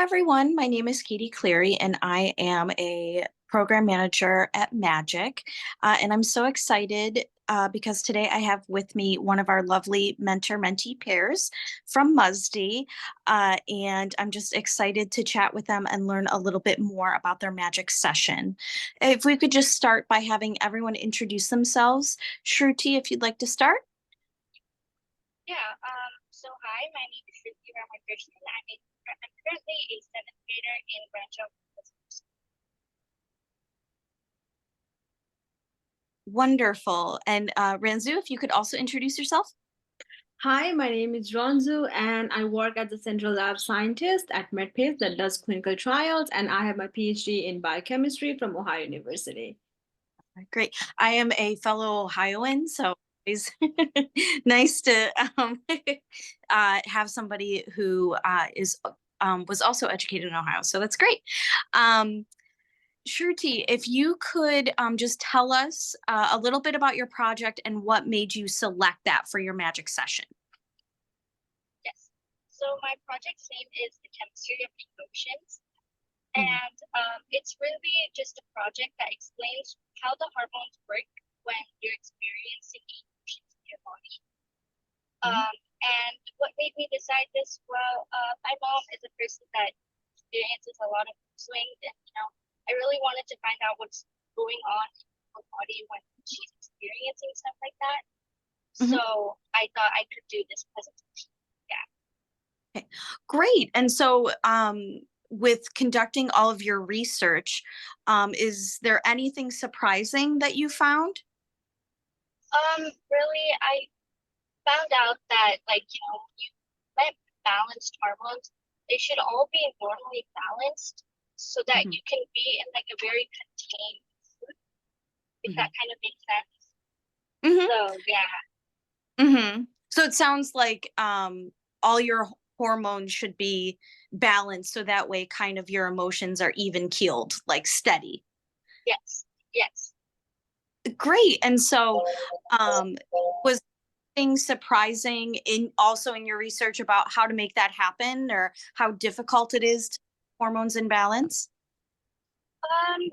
everyone. My name is Katie Cleary, and I am a program manager at Magic. And I'm so excited because today I have with me one of our lovely mentor-mentee pairs from MUSD. And I'm just excited to chat with them and learn a little bit more about their Magic session. If we could just start by having everyone introduce themselves. Shruti, if you'd like to start. So hi, my name is Shruti R. I'm currently a seventh grader in Ranju P. Wonderful. And Ranju, if you could also introduce yourself. Hi, my name is Ranju, and I work as a central lab scientist at Milpitas that does clinical trials, and I have my PhD in biochemistry from Ohio University. Great. I am a fellow Ohioan, so it's nice to have somebody who was also educated in Ohio. So that's great. Shruti, if you could just tell us a little bit about your project and what made you select that for your Magic session. Yes. So my project's name is The Chemistry of Emotions. And it's really just a project that explains how the hormones work when you're experiencing emotions in your body. And what made me decide this? Well, my mom is a person that experiences a lot of mood swings, and I really wanted to find out what's going on in her body when she's experiencing stuff like that. So I thought I could do this presentation. Yeah. Okay. Great. And so with conducting all of your research, is there anything surprising that you found? Really, I found out that you plant balanced hormones, they should all be normally balanced so that you can be in like a very contained food, if that kind of makes sense. So yeah. So it sounds like all your hormones should be balanced so that way kind of your emotions are even keeled, like steady. Yes. Great. And so was things surprising in your research about how to make that happen or how difficult it is to hormones in balance?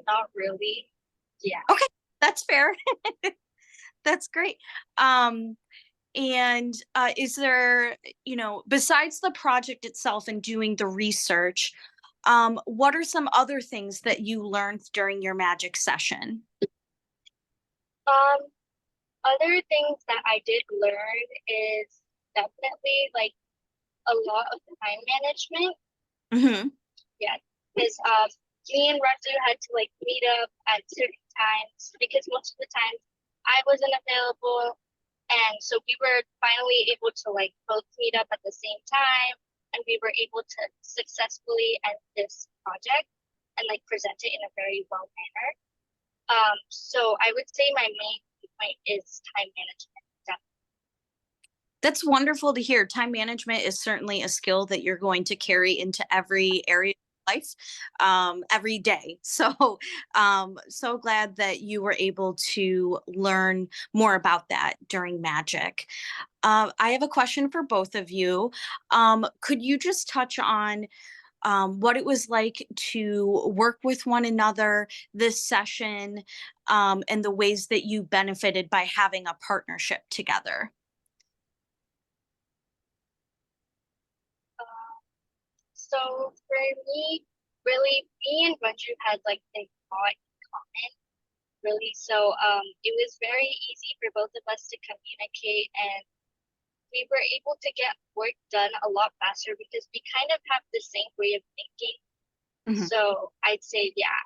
Not really. Yeah. Okay, that's fair. That's great. And is there, besides the project itself and doing the research, what are some other things that you learned during your Magic session? Other things that I did learn is definitely like a lot of time management. Yeah, because me and Ranju had to like meet up at certain times because most of the times I wasn't available. And so we were finally able to like both meet up at the same time, and we were able to successfully end this project and like present it in a very well manner. So I would say my main point is time management. Definitely. That's wonderful to hear. Time management is certainly a skill that you're going to carry into every area of life every day. So so glad that you were able to learn more about that during Magic. I have a question for both of you. Could you just touch on what it was like to work with one another this session and the ways that you benefited by having a partnership together? So for me, really, me and Ranju had like a lot in common, really. So it was very easy for both of us to communicate, and we were able to get work done a lot faster because we kind of have the same way of thinking. So I'd say, yeah.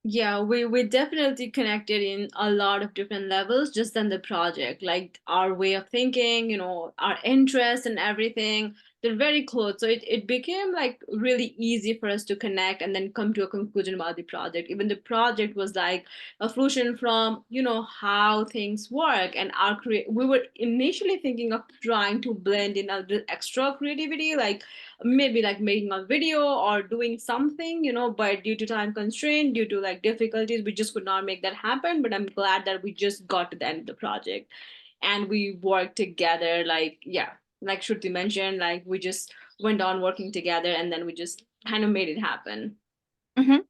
Yeah, we definitely connected in a lot of different levels just than the project, like our way of thinking, our interests and everything. They're very close. So it became like really easy for us to connect and then come to a conclusion about the project. Even the project was like a fusion from, how things work. And we were initially thinking of trying to blend in a little extra creativity, like maybe like making a video or doing something, but due to time constraint, due to like difficulties, we just could not make that happen. But I'm glad that we just got to the end of the project and we worked together, like, yeah, like Shruti mentioned, like we just went on working together and then we just kind of made it happen. Mhm.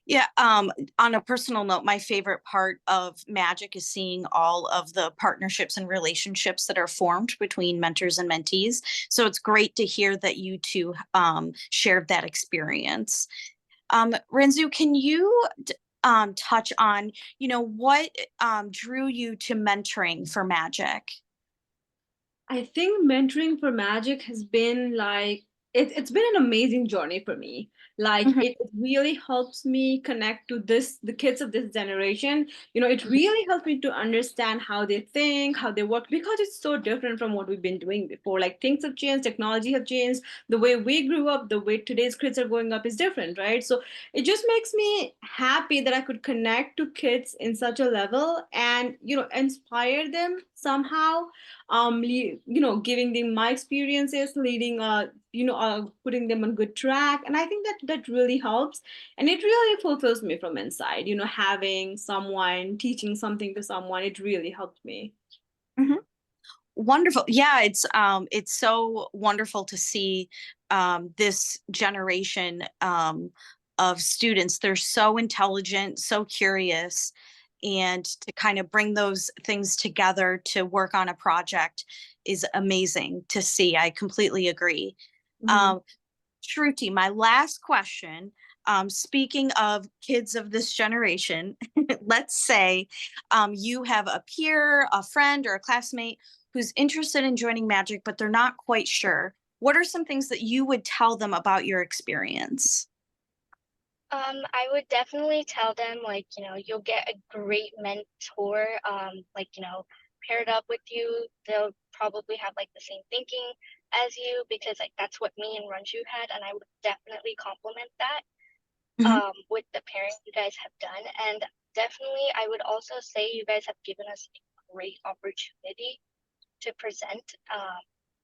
Yeah, on a personal note, my favorite part of Magic is seeing all of the partnerships and relationships that are formed between mentors and mentees. So it's great to hear that you two shared that experience. Renzu, can you touch on, what drew you to mentoring for Magic? I think mentoring for Magic has been like it's been an amazing journey for me. Like Mhm, it really helps me connect to the kids of this generation. It mhm, really helps me to understand how they think, how they work, because it's so different from what we've been doing before. Like things have changed, technology have changed, the way we grew up, the way today's kids are growing up is different, right? So it just makes me happy that I could connect to kids in such a level and inspire them somehow, giving them my experiences, leading putting them on good track. And I think that really helps, and it really fulfills me from inside. Having someone teaching something to someone, it really helped me. mhm. Wonderful. Yeah, it's so wonderful to see this generation of students. They're so intelligent, so curious, and to kind of bring those things together to work on a project is amazing to see. I completely agree. Mhm. Um, Shruti, my last question. Speaking of kids of this generation, let's say you have a peer, a friend, or a classmate who's interested in joining Magic, but they're not quite sure. What are some things that you would tell them about your experience? I would definitely tell them, like, you'll get a great mentor, like, paired up with you. They'll probably have like the same thinking as you, because like that's what me and Ranju had, and I would definitely compliment that Mhm, with the pairing you guys have done. And definitely I would also say you guys have given us a great opportunity to present.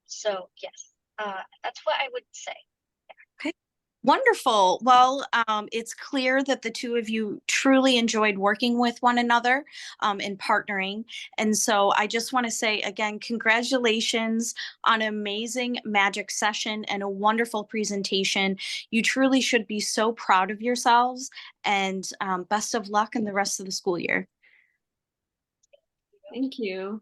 So yes, that's what I would say. okay. Wonderful. Well, it's clear that the two of you truly enjoyed working with one another and partnering. And so I just want to say again, congratulations on an amazing magic session and a wonderful presentation. You truly should be so proud of yourselves, and best of luck in the rest of the school year. Thank you.